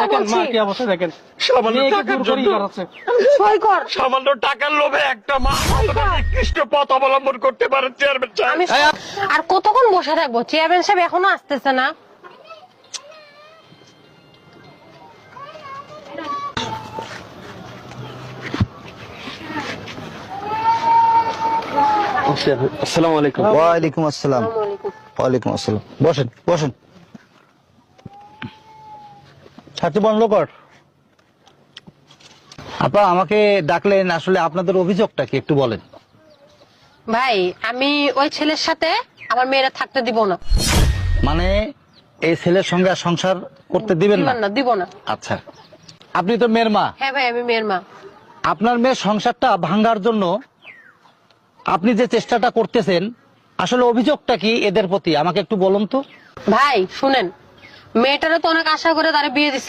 দেখেন মা কি অবস্থা দেখেন, সামান্য মেয়েকে টাকার জোর করেই জন্য, করাচ্ছে। সই কর। সামান্য টাকার লোভে একটা মা নিকৃষ্ট পথ অবলম্বন করতে পারে চেয়ারম্যান সাহেব। আমি আর কতক্ষণ বসে থাকবো? চেয়ারম্যান সাহেব এখনো আসতেছে না। আসসালামু আলাইকুম। ওয়ালাইকুম আসসালাম। ওয়ালাইকুম আসসালাম। বসেন বসেন। ছাত্র বন্ধ কর। আপা আমাকে ডাকলেন, আসলে আপনাদের অভিযোগটা কি একটু বলেন। ভাই, আমি ওই ছেলের সাথে আমার মেয়েরা থাকতে দিব না। মানে এই ছেলের সঙ্গে আর সংসার করতে দিবেন না? দিব না। আচ্ছা, আপনি তো মেয়ের মা। হ্যাঁ ভাই, আমি মেয়ের মা। আপনার মেয়ের সংসারটা ভাঙার জন্য আপনি যে চেষ্টাটা করতেছেন, আসলে অভিযোগটা কি এদের প্রতি আমাকে একটু বলুন তো। ভাই শুনেন, মেয়েটারও তো অনেক আশা করে তারা বিয়ে দিছিল।